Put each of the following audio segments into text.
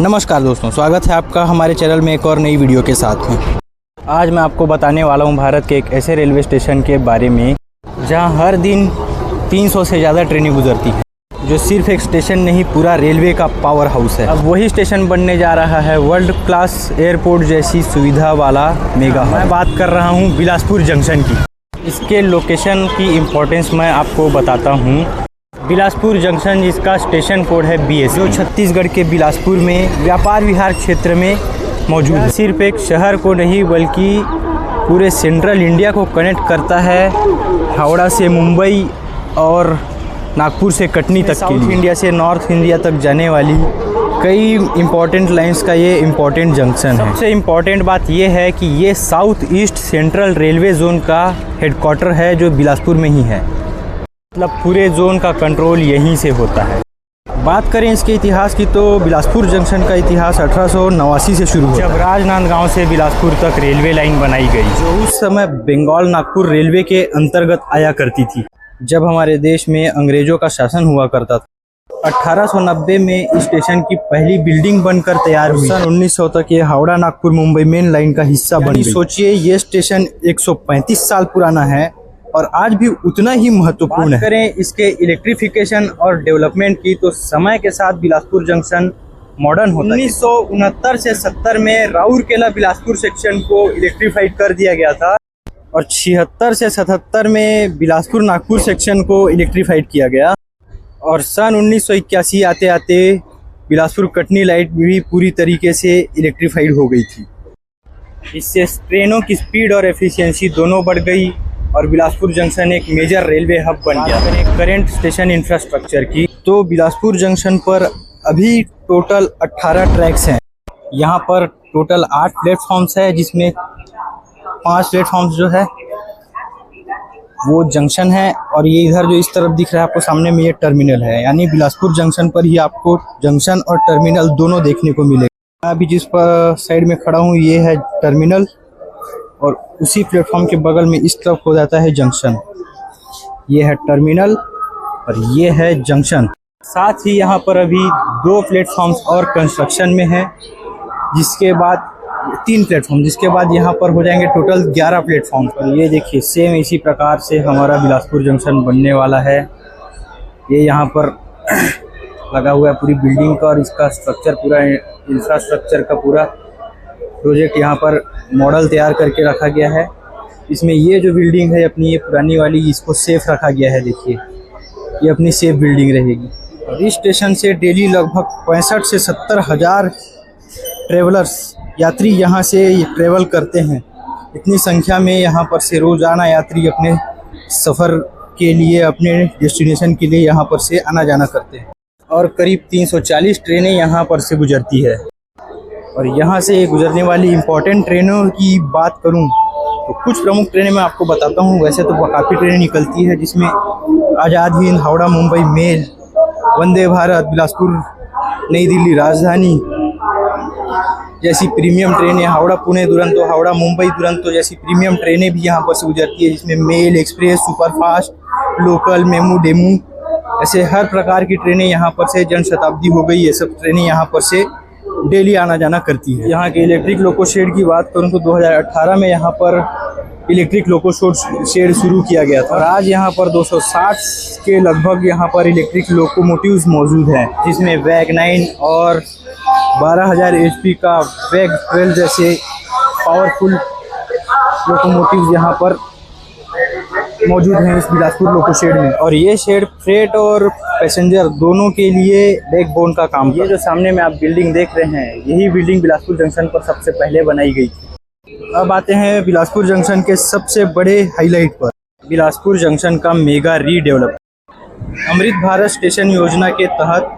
नमस्कार दोस्तों, स्वागत है आपका हमारे चैनल में एक और नई वीडियो के साथ में। आज मैं आपको बताने वाला हूं भारत के एक ऐसे रेलवे स्टेशन के बारे में जहां हर दिन 300 से ज़्यादा ट्रेनें गुजरती हैं, जो सिर्फ एक स्टेशन नहीं पूरा रेलवे का पावर हाउस है। अब वही स्टेशन बनने जा रहा है वर्ल्ड क्लास एयरपोर्ट जैसी सुविधा वाला मेगा। मैं बात कर रहा हूँ बिलासपुर जंक्शन की। इसके लोकेशन की इम्पोर्टेंस मैं आपको बताता हूँ। बिलासपुर जंक्शन जिसका स्टेशन कोड है BS, जो छत्तीसगढ़ के बिलासपुर में व्यापार विहार क्षेत्र में मौजूद है। सिर्फ एक शहर को नहीं बल्कि पूरे सेंट्रल इंडिया को कनेक्ट करता है, हावड़ा से मुंबई और नागपुर से कटनी तक। साउथ इंडिया से नॉर्थ इंडिया तक जाने वाली कई इम्पोर्टेंट लाइंस का ये इम्पोर्टेंट जंक्शन है। सबसे इम्पोर्टेंट बात ये है कि ये south east central railway zone का हेडक्वार्टर है, जो बिलासपुर में ही है। मतलब पूरे जोन का कंट्रोल यहीं से होता है। बात करें इसके इतिहास की तो बिलासपुर जंक्शन का इतिहास 1889 से शुरू हुआ, जब राजनांदगांव से बिलासपुर तक रेलवे लाइन बनाई गई, जो उस समय बंगाल नागपुर रेलवे के अंतर्गत आया करती थी, जब हमारे देश में अंग्रेजों का शासन हुआ करता था। 1890 में इस स्टेशन की पहली बिल्डिंग बनकर तैयार हुई। सन 1900 तक ये हावड़ा नागपुर मुंबई मेन लाइन का हिस्सा बन गई। सोचिए ये स्टेशन 135 साल पुराना है और आज भी उतना ही महत्वपूर्ण है। करें इसके इलेक्ट्रिफिकेशन और डेवलपमेंट की तो समय के साथ बिलासपुर जंक्शन मॉडर्न होता है। 1969 से 70 में राउरकेला बिलासपुर सेक्शन को इलेक्ट्रीफाइड कर दिया गया था और 76 से 77 में बिलासपुर नागपुर सेक्शन को इलेक्ट्रीफाइड किया गया और सन 1981 आते आते बिलासपुर कटनी लाइट भी पूरी तरीके से इलेक्ट्रीफाइड हो गई थी। इससे ट्रेनों की स्पीड और एफिशिएंसी दोनों बढ़ गई और बिलासपुर जंक्शन एक मेजर रेलवे हब बन गया। करंट स्टेशन इंफ्रास्ट्रक्चर की तो बिलासपुर जंक्शन पर अभी टोटल 18 ट्रैक्स हैं। यहाँ पर टोटल 8 प्लेटफॉर्म्स है, जिसमें 5 प्लेटफॉर्म्स जो है वो जंक्शन है और ये इधर जो इस तरफ दिख रहा है आपको सामने में, ये टर्मिनल है। यानी बिलासपुर जंक्शन पर ही आपको जंक्शन और टर्मिनल दोनों देखने को मिलेगा। अभी जिस पर साइड में खड़ा हूँ ये है टर्मिनल और उसी प्लेटफॉर्म के बगल में इस तरफ हो जाता है जंक्शन। ये है टर्मिनल और ये है जंक्शन। साथ ही यहाँ पर अभी 2 प्लेटफॉर्म्स और कंस्ट्रक्शन में है, जिसके बाद 3 प्लेटफॉर्म, जिसके बाद यहाँ पर हो जाएंगे टोटल 11 प्लेटफॉर्म। और ये देखिए सेम इसी प्रकार से हमारा बिलासपुर जंक्शन बनने वाला है। ये यहाँ पर लगा हुआ है पूरी बिल्डिंग का और इसका स्ट्रक्चर पूरा इंफ्रास्ट्रक्चर का पूरा प्रोजेक्ट यहाँ पर मॉडल तैयार करके रखा गया है। इसमें ये जो बिल्डिंग है अपनी, ये पुरानी वाली, इसको सेफ रखा गया है। देखिए ये अपनी सेफ बिल्डिंग रहेगी। और इस स्टेशन से डेली लगभग 65 से 70 हज़ार ट्रेवलर्स यात्री यहाँ से ट्रेवल करते हैं। इतनी संख्या में यहाँ पर से रोज़ाना यात्री अपने सफ़र के लिए, अपने डेस्टिनेशन के लिए यहाँ पर से आना जाना करते हैं और करीब 340 ट्रेनें यहाँ पर से गुजरती है। और यहाँ से गुजरने वाली इम्पोर्टेंट ट्रेनों की बात करूँ तो कुछ प्रमुख ट्रेनें मैं आपको बताता हूँ। वैसे तो काफ़ी ट्रेनें निकलती है, जिसमें आज़ाद हिंद, हावड़ा मुंबई मेल, वंदे भारत, बिलासपुर नई दिल्ली राजधानी जैसी प्रीमियम ट्रेनें, हावड़ा पुणे दुरंतो, हावड़ा मुंबई दुरंतो जैसी प्रीमियम ट्रेनें भी यहाँ पर से गुजरती है, जिसमें mail, express, superfast, local, MEMU, DEMU, ऐसे हर प्रकार की ट्रेनें यहाँ पर से, जनशताब्दी हो गई, ये सब ट्रेनें यहाँ पर से डेली आना जाना करती है। यहाँ के इलेक्ट्रिक लोको शेड की बात करूँ तो 2018 में यहाँ पर इलेक्ट्रिक लोको शेड शुरू किया गया था और आज यहाँ पर 260 के लगभग यहाँ पर इलेक्ट्रिक लोकोमोटिव्स मौजूद हैं, जिसमें वैग 9 और 12,000 HP का वैग 12 जैसे पावरफुल लोकोमोटिव्स यहाँ पर मौजूद हैं इस बिलासपुर लोको शेड में। और ये शेड फ्रेट और पैसेंजर दोनों के लिए बैकबोन का काम। ये जो सामने में आप बिल्डिंग देख रहे हैं, यही बिल्डिंग बिलासपुर जंक्शन पर सबसे पहले बनाई गई थी। अब आते हैं बिलासपुर जंक्शन के सबसे बड़े हाईलाइट पर, बिलासपुर जंक्शन का mega redevelopment. Amrit Bharat station योजना के तहत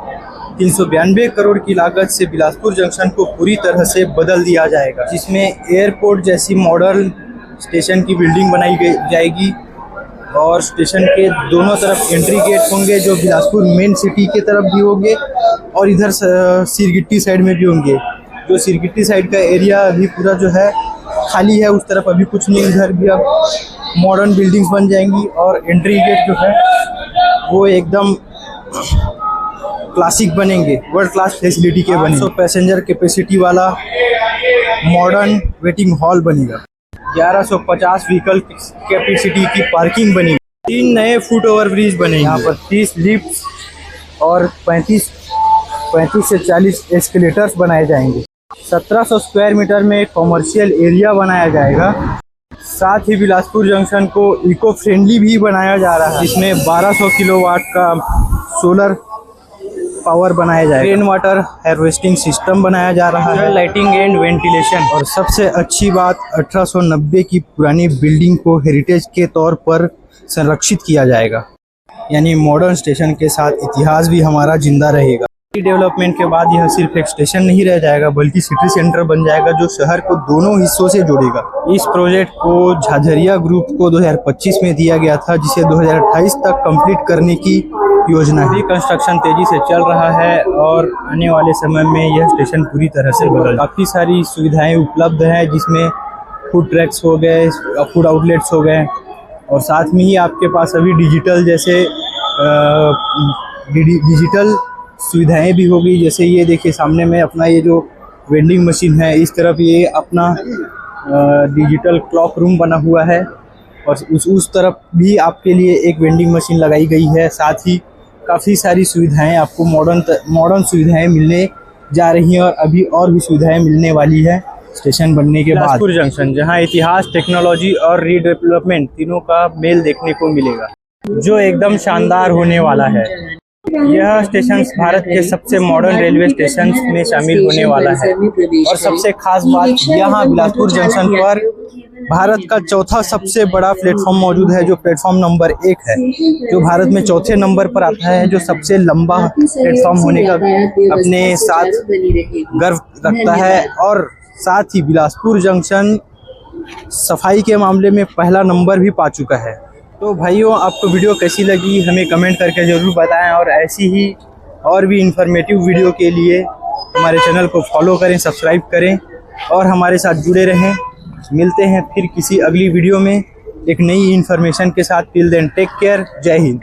392 करोड़ की लागत से बिलासपुर जंक्शन को पूरी तरह से बदल दिया जाएगा, जिसमें एयरपोर्ट जैसी मॉडर्न स्टेशन की बिल्डिंग बनाई जाएगी और स्टेशन के दोनों तरफ एंट्री गेट होंगे, जो बिलासपुर मेन सिटी के तरफ भी होंगे और इधर सिरगिट्टी साइड में भी होंगे। जो सिरगिट्टी साइड का एरिया अभी पूरा जो है खाली है, उस तरफ अभी कुछ नहीं, इधर भी अब मॉडर्न बिल्डिंग्स बन जाएंगी और एंट्री गेट जो है वो एकदम क्लासिक बनेंगे, वर्ल्ड क्लास फैसिलिटी के बनेंगे। 800 पैसेंजर कैपेसिटी वाला मॉडर्न वेटिंग हॉल बनेगा। 1150 व्हीकल कैपेसिटी की पार्किंग बनेगी। 3 नए फुट ओवर ब्रिज बनेंगे। यहाँ पर 30 लिफ्ट्स और 35 से 40 एस्केलेटर्स बनाए जाएंगे। 1700 स्क्वायर मीटर में कॉमर्शियल एरिया बनाया जाएगा। साथ ही बिलासपुर जंक्शन को इको फ्रेंडली भी बनाया जा रहा है, जिसमें 1200 किलोवाट का सोलर पावर बनाया जाएगा। रेन वाटर हार्वेस्टिंग सिस्टम बनाया जा रहा है, लाइटिंग एंड वेंटिलेशन। और सबसे अच्छी बात, 1890 की पुरानी बिल्डिंग को हेरिटेज के तौर पर संरक्षित किया जाएगा, यानी मॉडर्न स्टेशन के साथ इतिहास भी हमारा जिंदा रहेगा। डेवलपमेंट के बाद यह सिर्फ एक स्टेशन नहीं रह जाएगा, बल्कि सिटी सेंटर बन जाएगा, जो शहर को दोनों हिस्सों से जोड़ेगा। इस प्रोजेक्ट को झाझरिया ग्रुप को 2025 में दिया गया था, जिसे 2028 तक कंप्लीट करने की योजना है। कंस्ट्रक्शन तेजी से चल रहा है और आने वाले समय में यह स्टेशन पूरी तरह से बदल। काफ़ी सारी सुविधाएं उपलब्ध हैं, जिसमें फूड ट्रैक्स हो गए, फूड आउटलेट्स हो गए, और साथ में ही आपके पास अभी डिजिटल जैसे डिजिटल सुविधाएं भी होगी। जैसे ये देखिए सामने में अपना ये जो वेंडिंग मशीन है, इस तरफ ये अपना डिजिटल क्लॉक रूम बना हुआ है, और उस तरफ भी आपके लिए एक वेंडिंग मशीन लगाई गई है। साथ ही काफ़ी सारी सुविधाएं आपको मॉडर्न सुविधाएं मिलने जा रही हैं, और अभी और भी सुविधाएं मिलने वाली है स्टेशन बनने के बाद। बिलासपुर जंक्शन, जहां इतिहास, टेक्नोलॉजी और रीडेवलपमेंट तीनों का मेल देखने को मिलेगा, जो एकदम शानदार होने वाला है। यह स्टेशन भारत के सबसे मॉडर्न रेलवे स्टेशन में शामिल होने वाला है, और सबसे खास बात, यहाँ बिलासपुर जंक्शन पर भारत का चौथा सबसे बड़ा प्लेटफॉर्म मौजूद है, जो प्लेटफॉर्म नंबर 1 है, जो भारत में चौथे नंबर पर आता है, जो सबसे लंबा प्लेटफॉर्म होने का अपने साथ गर्व रखता है। और साथ ही बिलासपुर जंक्शन सफाई के मामले में पहला नंबर भी पा चुका है। तो भाइयों, आपको वीडियो कैसी लगी हमें कमेंट करके ज़रूर बताएं, और ऐसी ही और भी इंफॉर्मेटिव वीडियो के लिए हमारे चैनल को फॉलो करें, सब्सक्राइब करें और हमारे साथ जुड़े रहें। मिलते हैं फिर किसी अगली वीडियो में एक नई इन्फॉर्मेशन के साथ। टिल देन टेक केयर, जय हिंद।